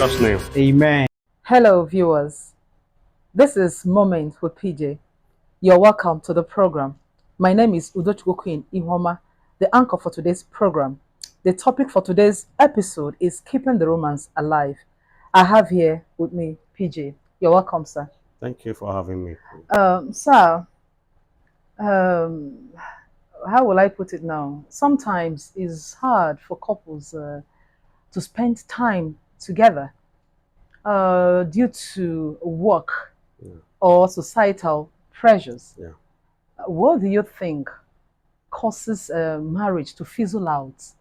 Jesus' name. Amen. Hello, viewers. This is Moment with PJ. You're welcome to the program. My name is Udochukwu Queen Ihoma, the anchor for today's program. The topic for today's episode is keeping the romance alive. I have here with me PJ. You're welcome, sir. Thank you for having me. Sir, um, how will I put it now? Sometimes it's hard for couples to spend time together due to work Yeah. or societal pressures. Yeah. What do you think causes marriage to fizzle out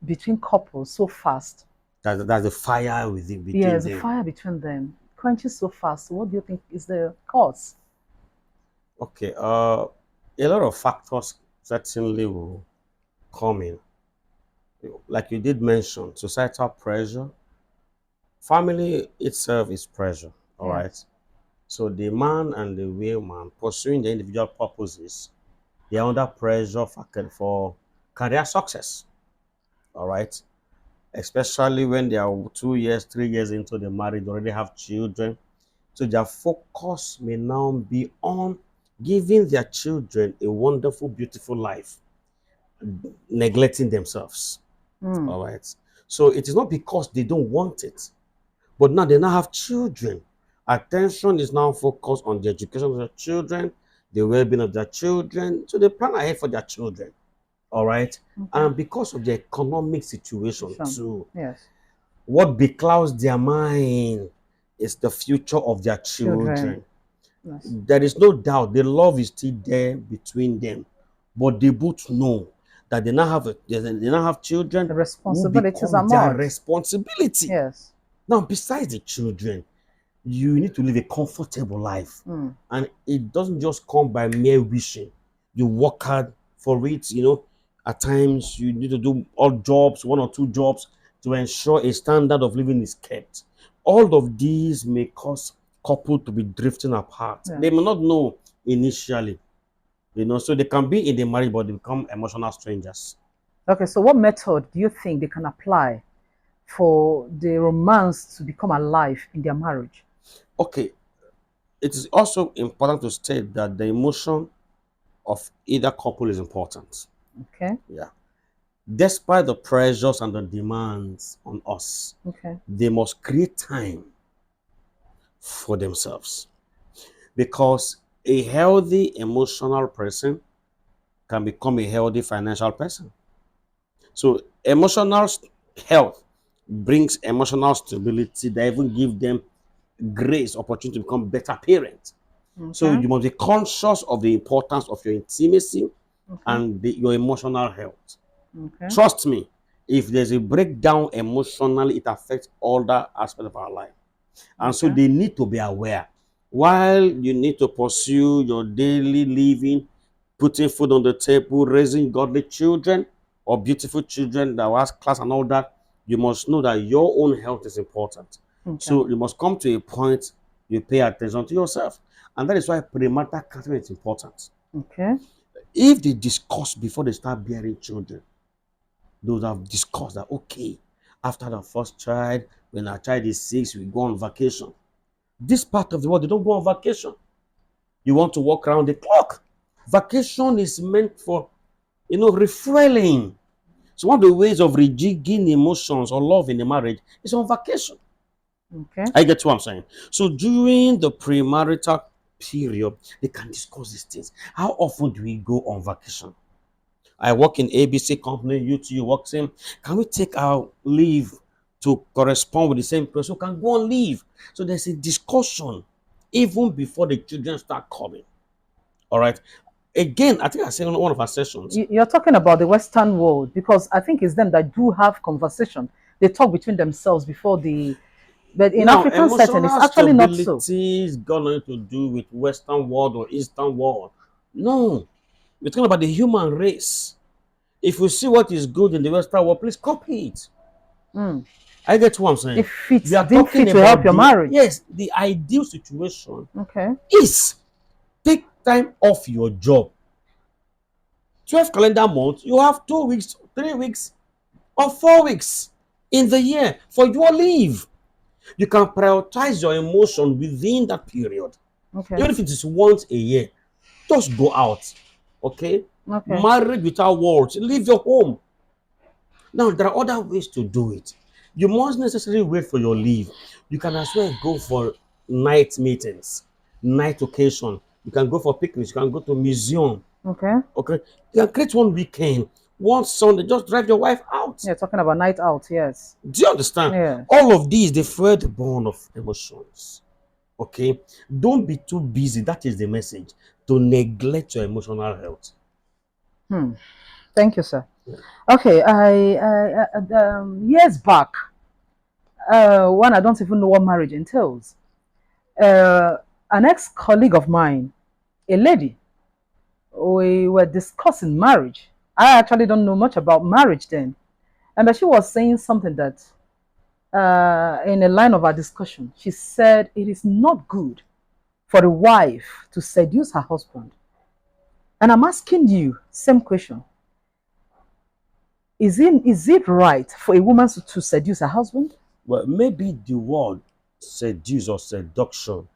between couples so fast? That's the fire between Yes, the them. fire between them quenches so fast. What do you think is the cause? Okay. A lot of factors certainly will come in. Like you did mention, societal pressure. Family itself is pressure. All right. Yes. So the man and the woman pursuing their individual purposes, they are under pressure for career success. All right. Especially when they are 2 years, 3 years into the marriage, they already have children. So their focus may now be on giving their children a wonderful, beautiful life, neglecting themselves. Mm. All right. So it is not because they don't want it, but now they now have children. Attention is now focused on the education of their children, the well-being of their children. So they plan ahead for their children. All right. Okay. And because of the economic situation too, Yes. what beclouds their mind is the future of their children. Yes. There is no doubt the love is still there between them, but they both know that they now have children The who responsibilities are become their much. responsibility. Yes. Now, besides the children, you need to live a comfortable life, Mm. and it doesn't just come by mere wishing. You work hard for it. At times you need to do odd jobs, one or two jobs, to ensure a standard of living is kept. All of these may cause couple to be drifting apart. Yeah. They may not know initially, so they can be in the marriage, but they become emotional strangers. Okay, so what method do you think they can apply for the romance to become alive in their marriage? Okay, it is also important to state that the emotion of either couple is important. Okay. Yeah. Despite the pressures and the demands on us, Okay. they must create time for themselves, because a healthy emotional person can become a healthy financial person. So emotional health brings emotional stability that even give them grace, opportunity to become better parents. So Okay. you must be conscious of the importance of your intimacy Okay. and your emotional health. Okay. Trust me, if there's a breakdown emotionally, it affects all the aspects of our life. And so Okay. they need to be aware. While you need to pursue your daily living, putting food on the table, raising godly children or beautiful children that was class and all that, you must know that your own health is important. Okay. So you must come to a point you pay attention to yourself. And that is why premarital counseling is important. Okay. If they discuss before they start bearing children, those have discussed that, okay, after the first child, when our child is 6, we go on vacation. This part of the world, they don't go on vacation. You want to walk around the clock. Vacation is meant for, refueling. So one of the ways of rejigging emotions or love in a marriage is on vacation. Okay. I get what I'm saying. So during the premarital period, they can discuss these things. How often do we go on vacation? I work in ABC company, you too, you work same. Can we take our leave to correspond with the same person who can go on leave? So there's a discussion even before the children start coming. All right. Again, I think I said on one of our sessions. You're talking about the Western world because I think it's them that do have conversation. They talk between themselves before the. But in Now, African setting, it's emotional actually not so. stability is got nothing to do with Western world or Eastern world. No, we're talking about the human race. If you see what is good in the Western world, please copy it. Mm. I get what I'm saying. If it We are didn't talking fit to help about your marriage. the ideal situation Okay. is take time off your job. 12 calendar months, you have 2 weeks, 3 weeks, or 4 weeks in the year for your leave. You can prioritize your emotion within that period. Okay. Even if it is once a year, just go out. Okay? Okay. Marriage without words. Leave your home. Now, there are other ways to do it. You must necessarily wait for your leave. You can as well go for night meetings, night occasion. You can go for picnics. You can go to museum. Okay. Okay, you can create one weekend, one Sunday. Just drive your wife out. Yeah, talking about night out. Yes. Do you understand? Yes. All of these they further the bond of emotions. Okay, don't be too busy. That is the message. To neglect your emotional health. Hmm. Thank you, sir. Okay. Years back, when I don't even know what marriage entails, uh, an ex-colleague of mine, a lady, we were discussing marriage. I actually don't know much about marriage then, and but she was saying something that, in a line of our discussion, she said it is not good for a wife to seduce her husband. And I'm asking you, same question: is it right for a woman to seduce her husband? Well, maybe the word seduce or seduction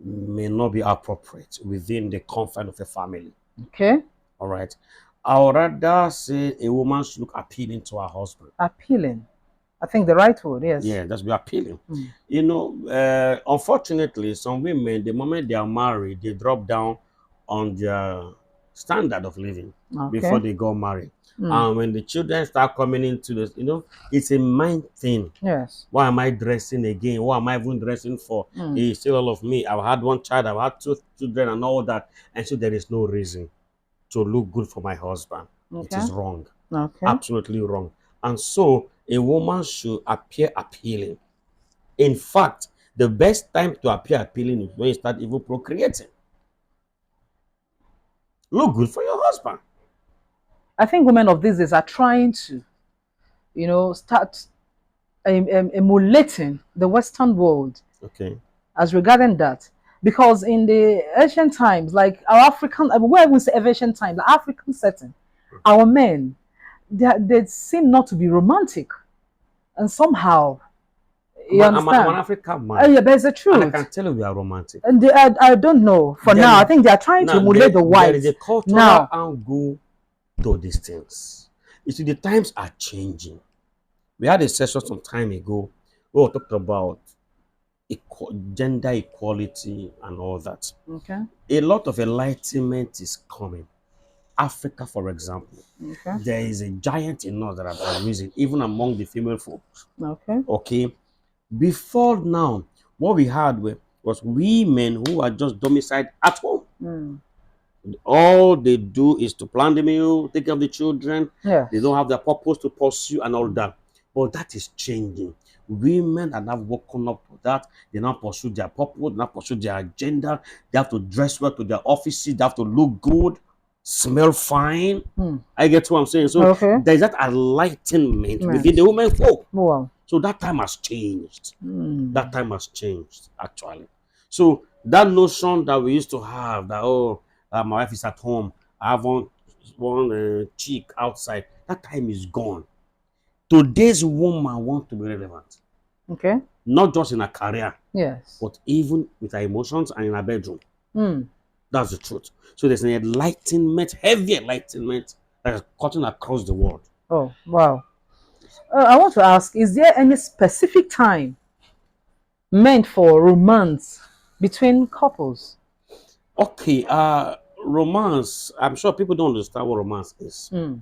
may not be appropriate within the confine of a family. Okay, All right. I would rather say a woman should look appealing to her husband. appealing. I think the right word, yes. Yeah, that's be appealing. Mm. Unfortunately, some women, the moment they are married, they drop down on their standard of living before Okay. they go married. Mm. And when the children start coming into this, it's a mind thing. Yes. Why am I dressing again? What am I even dressing for? Mm. It's still all of me. I've had one child, I've had two children, and all that. And so there is no reason to look good for my husband. It Okay. is wrong. Okay. Absolutely wrong. And so a woman should appear appealing. In fact, the best time to appear appealing is when you start even procreating. Look good for your husband. I think women of these days are trying to, start emulating the Western world Okay. as regarding that. Because in the ancient times, like our African, where we say ancient times, the African setting, our men, they seem not to be romantic. And somehow, you I'm an understand? African man, Yeah, there's a and I truth. can tell you we are romantic. And I don't know. For There now, is I think they are trying to now emulate the there is a whites. cultural Now, angle to these things. You see, the times are changing. We had a session some time ago where we talked about gender equality and all that. okay, A lot of enlightenment is coming. Africa, for example, okay, there is a giant in us that are risen, even among the female folks. okay, Okay, before now, what we had was women who are just domiciled at home. mm. All they do is to plan the meal, take care of the children. They Yes, don't have the purpose to pursue and all that. But that is changing. Women are now woken up to that. They now pursue their purpose, they now pursue their agenda. They have to dress well to their offices, they have to look good, smell fine. mm. I get what I'm saying. So Okay, there's that enlightenment within the right. women folk. Wow. So that time has changed. That Mm. time has changed, actually. So that notion that we used to have that, my wife is at home, I have one chick outside, that time is gone. Today's woman wants to be relevant, Okay. not just in her career, Yes. but even with her emotions and in her bedroom. Mm. That's the truth. So there's an enlightenment, heavy enlightenment that is cutting across the world. Oh, wow. I want to ask: is there any specific time meant for romance between couples? Okay, romance. I'm sure people don't understand what romance is. Mm.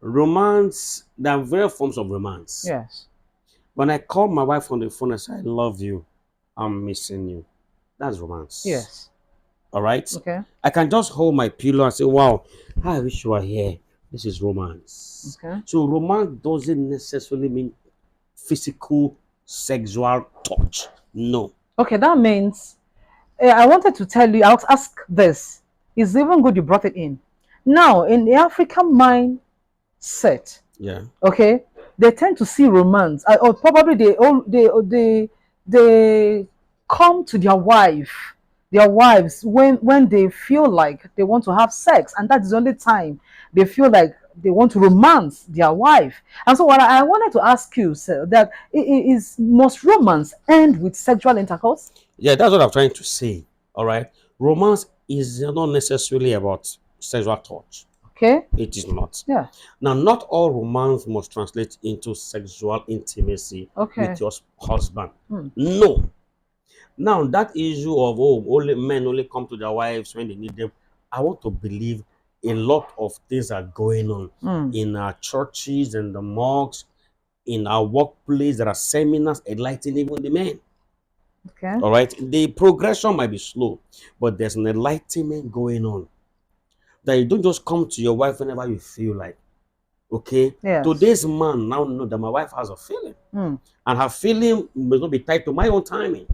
Romance, there are various forms of romance. Yes. When I call my wife on the phone and say, I love you, I'm missing you. That's romance. Yes. All right? Okay. I can just hold my pillow and say, wow, I wish you were here. This is romance. Okay. So, romance doesn't necessarily mean physical, sexual touch. No. Okay. That means I wanted to tell you. I'll ask this. It's even good you brought it in. Now, in the African mindset, Yeah. okay, they tend to see romance, or probably they come to their wives when they feel like they want to have sex, and that is the only time they feel like they want to romance their wife. And so what I wanted to ask you, sir, that is must romance end with sexual intercourse? Yeah, that's what I'm trying to say. All right. Romance is not necessarily about sexual touch. Okay. It is not. Yeah. Now, not all romance must translate into sexual intimacy with Okay. your husband. Hmm. No. Now, that issue of only men only come to their wives when they need them, I want to believe a lot of things are going on Hmm. in our churches and the mosques, in our workplace. There are seminars enlightening even the men. Okay. All right. The progression might be slow, but there's an enlightenment going on. That you don't just come to your wife whenever you feel like. Okay. Yes. Today's man now know that my wife has a feeling, Hmm. and her feeling must not be tied to my own timing.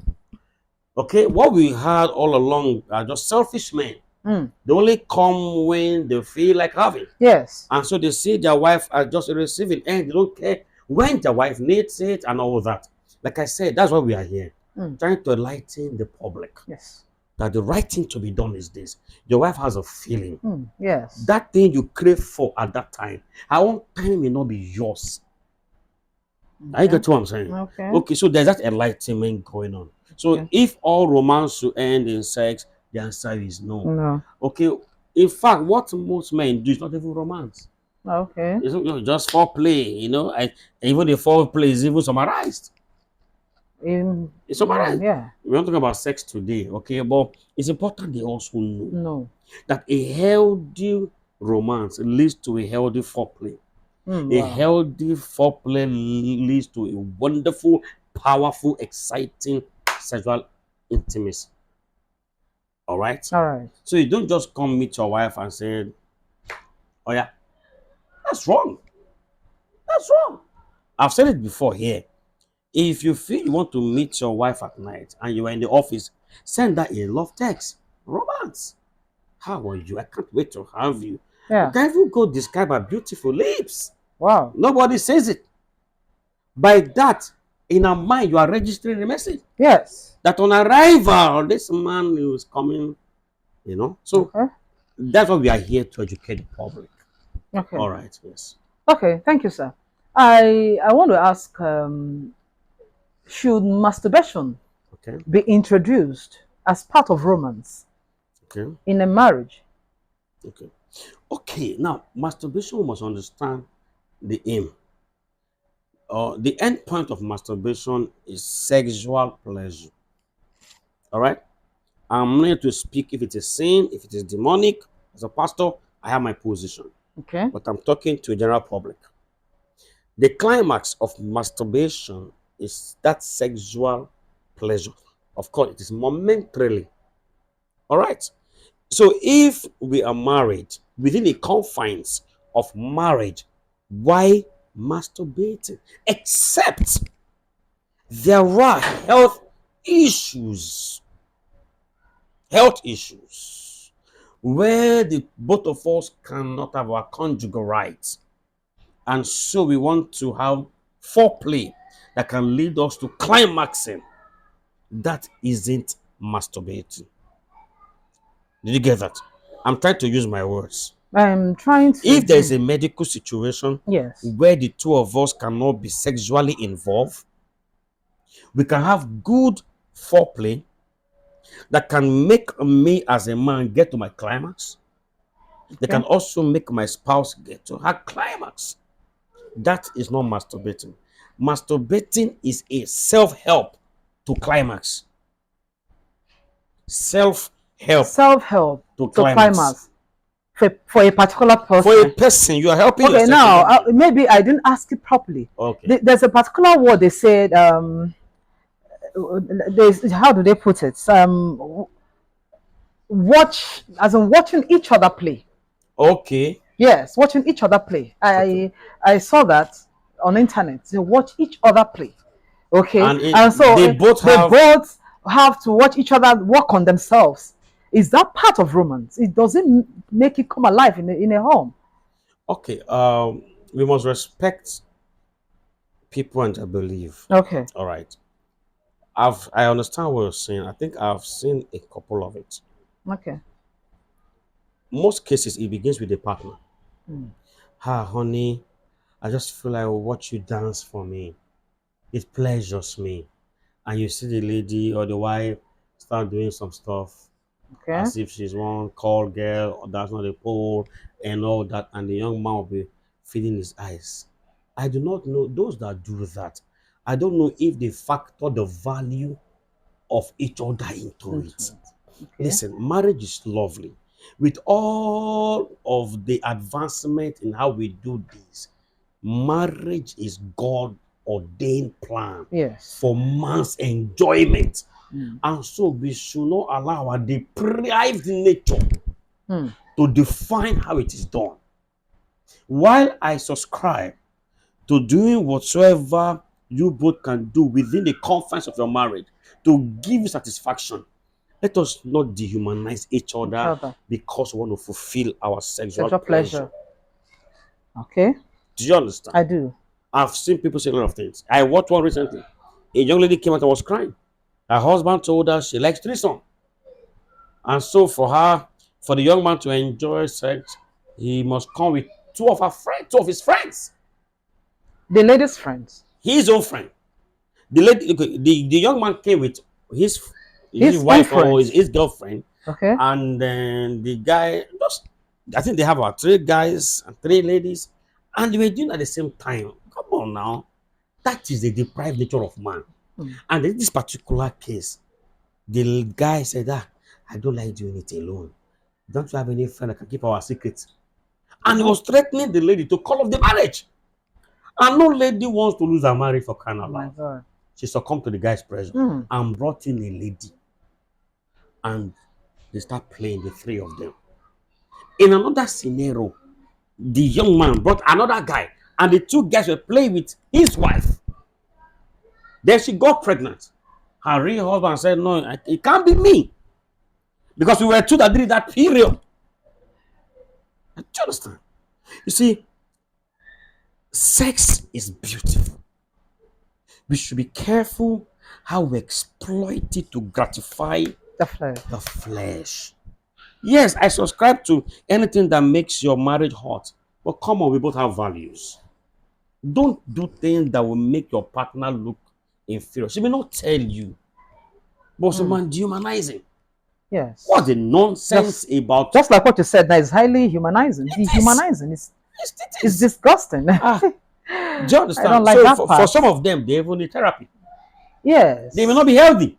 Okay. What we had all along are just selfish men. Hmm. They only come when they feel like having. Yes. And so they see their wife as just receiving, and they don't care when their wife needs it and all that. Like I said, that's why we are here. Hmm. Trying to enlighten the public Yes. that the right thing to be done is this. Your wife has a feeling. Hmm. Yes. That thing you crave for at that time, her own time may not be yours. I Okay. get what I'm saying. Okay. Okay, so there's that enlightenment going on. So Okay. if all romance should end in sex, the answer is no. No. Okay, in fact, what most men do is not even romance. Okay. It's just foreplay, even the foreplay is even summarized. It's summarized. Yeah. We're not talking about sex today, okay? But it's important they also know No. that a healthy romance leads to a healthy foreplay. A Wow. healthy foreplay leads to a wonderful, powerful, exciting sexual intimacy. All right? All right. So you don't just come meet your wife and say, oh, yeah, that's wrong. That's wrong. I've said it before here. If you feel you want to meet your wife at night and you are in the office, send her a love text. Romance. How are you? I can't wait to have you. You Yeah. can even go describe her beautiful lips. Wow. Nobody says it. By that, in her mind, you are registering the message Yes. that on arrival, this man is coming, So Okay. that's what we are here to educate the public. Okay. All right, yes. Okay. Thank you, sir. I want to ask, should masturbation Okay, be introduced as part of romance okay, in a marriage? okay. Okay, now, masturbation, we must understand the aim. The end point of masturbation is sexual pleasure. All right? I'm not here to speak if it is sin, if it is demonic. As a pastor, I have my position, Okay. but I'm talking to the general public. The climax of masturbation is that sexual pleasure. Of course, it is momentarily. All right? So if we are married within the confines of marriage, why masturbating? Except there are issues, health issues, where the both of us cannot have our conjugal rights. And so we want to have foreplay that can lead us to climaxing. That isn't masturbating. Did you get that? I'm trying to use my words. I'm trying to. If there is a medical situation Yes. where the two of us cannot be sexually involved, we can have good foreplay that can make me as a man get to my climax. They Okay. can also make my spouse get to her climax. That is not masturbating. Masturbating is a self-help to climax. Self-help Self-help to to climax. climax for a particular For a person. person, you are helping Okay. yourself to Now, get there. maybe I didn't ask it properly. Okay. There's a particular word they said. There's, how do they put it? Watch, as in watching each other play. Okay. Yes, watching each other play. Okay. I saw that on internet. They watch each other play. Okay, And and so they both they have. both have to watch each other work on themselves. Is that part of romance? It doesn't make it come alive in a home. Okay. We must respect people and their belief. Okay. All right. I understand what you're saying. I think I've seen a couple of it. Okay. Most cases, it begins with a partner. Ah, honey, I just feel like I will watch you dance for me. It pleasures me. And you see the lady or the wife start doing some stuff Okay. as if she's one call girl or that's not a pole and all that, and the young man will be feeding his eyes. I do not know those that do that. I don't know if they factor the value of each other into Into it. it. Okay. Listen, marriage is lovely. With all of the advancement in how we do this, marriage is God ordained plan Yes. for man's enjoyment. Mm. And so we should not allow our deprived nature Mm. to define how it is done. While I subscribe to doing whatsoever you both can do within the confines of your marriage to give you satisfaction, let us not dehumanize each Each other other. because we want to fulfill our sexual Sexual pleasure. pleasure. Okay. Do you understand? I do. I've seen people say a lot of things. I watched one recently. A young lady came out and was crying. Her husband told her she likes threesome. And so for her, for the young man to enjoy sex, he must come with two of his friends, The ladies' friends. his own friend. The lady, okay, the young man came with his his His own wife or friends. his girlfriend, Okay. and then the guy just, I think they have about three guys and three ladies, and they were doing at the same time. Come on now, that is the deprived nature of man. Mm. And in this particular case, the guy said, "Ah, I don't like doing it alone. Don't you have any friend that can keep our secrets?" And he Oh was threatening the lady to call off the marriage. And no lady wants to lose her marriage for crying out my loud. God. She succumbed to the guy's pressure Mm. and brought in a lady. And they start playing, the three of them. In another scenario, the young man brought another guy, and the two guys were playing with his wife. Then she got pregnant. Her real husband said, "No, it can't be me. Because we were two that did that period." Do you understand? You see, sex is beautiful. We should be careful how we exploit it to gratify The flesh. the flesh. Yes, I subscribe to anything that makes your marriage hot. But come on, we both have values. Don't do things that will make your partner look inferior. She may not tell you, but Mm. man, dehumanizing. What's Yes. the nonsense about Just like what you said, that is highly humanizing. it? Is Dehumanizing. it It's is. disgusting. Ah, do you I don't understand? like So that for part. some of them, they even need therapy. They may Yes. not be healthy.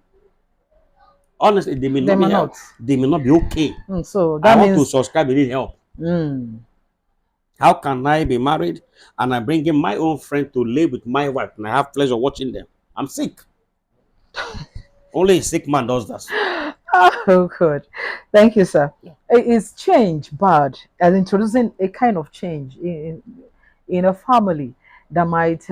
Honestly, they may They not be may healthy. not. They may not be okay. So I that want to means subscribe, they need help. mm, How can I be married and I bring in my own friend to live with my wife and I have pleasure watching them? I'm sick. Only a sick man does that. oh good. Thank you, sir. Is change bad? As introducing a kind of change in a family that might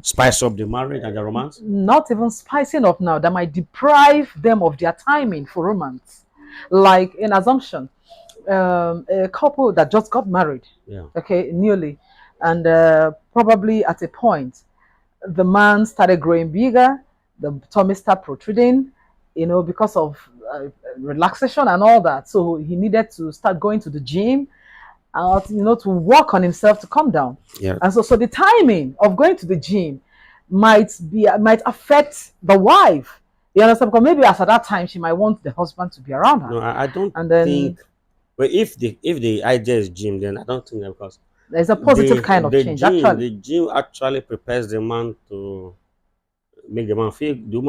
Spice up the marriage and the romance. not even spicing up now, that might deprive them of their timing for romance. Like in assumption, a couple that just got married, Yeah. okay, newly, and probably at a point, the man started growing bigger, the tummy started protruding, because of relaxation and all that. So he needed to start going to the gym, to work on himself to calm down. Yeah. And so the timing of going to the gym might affect the wife. You understand? Because maybe as at that time she might want the husband to be around her, No, I don't and then think. But if the idea is gym, then I don't think that, because there's a positive the kind of the change gym actually. the gym actually prepares the man to make the woman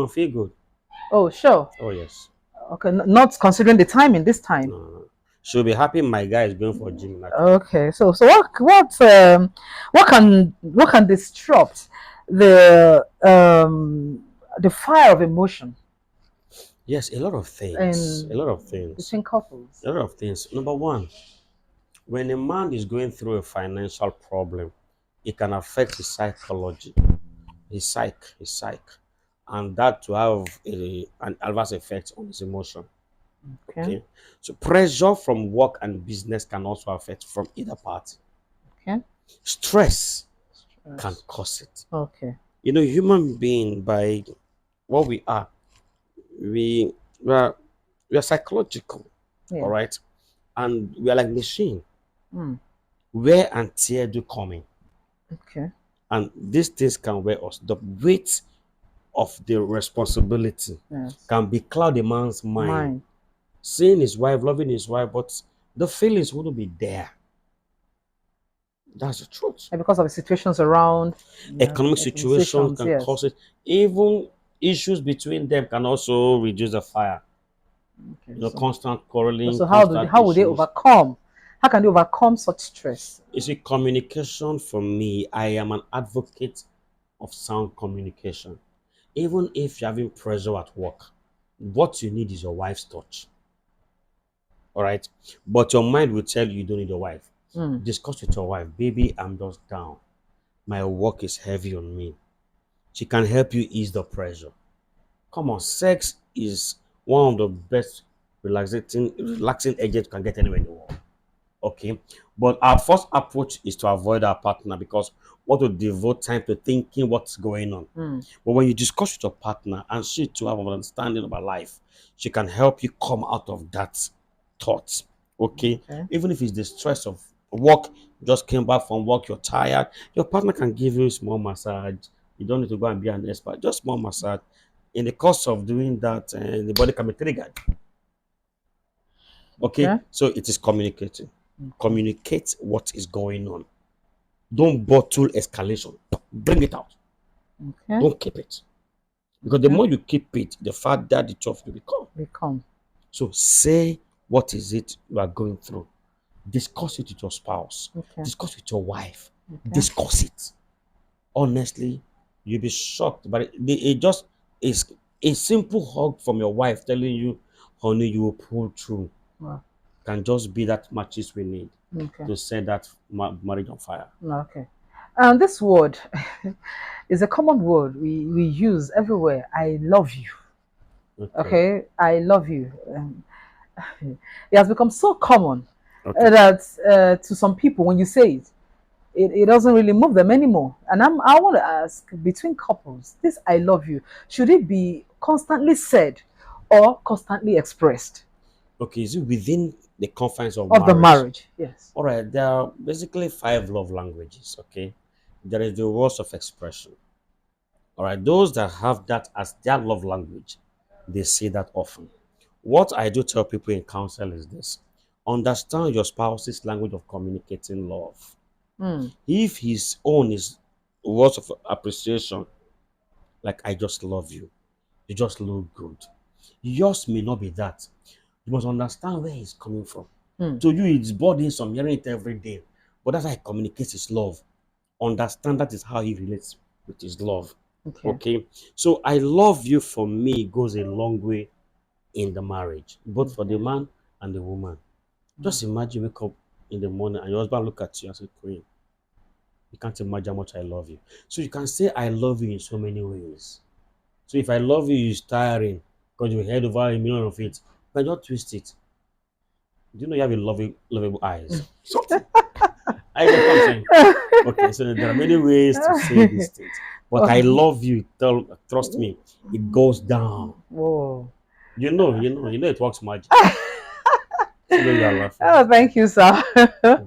feel good. Oh, sure. Oh yes. Okay, not considering the timing this time. No, no. She'll be happy my guy is going for gym naturally. Okay, so what can disrupt the fire of emotion Yes, a lot of things. A in lot of things. between couples? A lot of things. Number one, when a man is going through a financial problem, it can affect his psychology, his psyche, and that to have an adverse effect on his emotion. Okay, Okay, so pressure from work and business can also affect from either party. okay, Stress can yes. cause it. Okay, Human being, by what we are, we we are, we are psychological, all yeah. right, and we are like machine. Mm. wear and tear do come in. Okay. And these things can wear us. The weight of the responsibility Yes. can be cloud a man's mind. Mine. Seeing his wife, loving his wife, but the feelings wouldn't be there. That's the truth. And because of the situations around, Economic situation decisions, can yes. cause it. Even issues between them can also reduce the fire. Okay. Constant quarreling, So constant how would they issues. overcome? How can they overcome such stress? You see, communication for me, I am an advocate of sound communication. Even if you're having pressure at work, what you need is your wife's touch. All right. But your mind will tell you you don't need your wife. Mm. Discuss with your wife, baby, I'm just down. My work is heavy on me. She can help you ease the pressure. Come on, sex is one of the best relaxing agents you can get anywhere in the world. Okay. But our first approach is to avoid our partner because what to devote time to thinking what's going on. Mm. But when you discuss with your partner and she to have an understanding of her life, she can help you come out of that thought. Okay. Okay. Even if it's the stress of work, you just came back from work, you're tired, your partner can give you a small massage. You don't need to go and be an expert, just small massage. In the course of doing that, the body can be triggered. Okay, Okay. so it is communicating. Okay. Communicate what is going on. Don't bottle escalation. Bring it out. Okay. Don't keep it. Because the Okay. more you keep it, the farther the tough you become. Become. So say what is it you are going through. Discuss it with your spouse. Okay. Discuss with your wife. Okay. Discuss it. Honestly, you'll be shocked. But it just is a simple hug from your wife telling you, honey, you will pull through. Wow. Can just be that matches we need Okay. to set that marriage on fire. Okay. This word is a common word we use everywhere. I love you. Okay. Okay. I love you. It has become so common Okay. that to some people, when you say it doesn't really move them anymore. And I want to ask, between couples, this I love you, should it be constantly said or constantly expressed Okay. Is it within the confines of of the marriage? marriage? Yes. All right. There are basically five love languages. Okay. There is the words of expression. All right. Those that have that as their love language, they say that often. What I do tell people in counsel is this: understand your spouse's language of communicating love. Mm. If his own is words of appreciation, like I just love you, you just look good. Yours may not be that. You must understand where he's coming from. Mm. To you, it's burdensome, hearing it every day. But that's how he communicates his love. Understand that is how he relates with his love. Okay. Okay. So I love you for me goes a long way in the marriage, both for the Okay. man and the woman. Mm. Just imagine you wake up in the morning and your husband look at you and say, Queen, you can't imagine how much I love you. So you can say I love you in so many ways. So if I love you is tiring because you heard over a million of it, but don't twist it. Do you know you have a lovable eyes? Something. I get what I'm saying. Okay, so there are many ways to say these things. But I Oh. love you. Trust me, it goes down. Whoa. You know it works magic. So don't you are laughing. Oh, thank you, sir. Okay.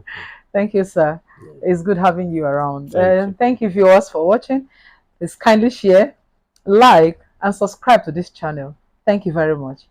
Thank you, sir. Yeah. It's good having you around. Thank you. Thank you, viewers, for watching. Please kindly share, like, and subscribe to this channel. Thank you very much.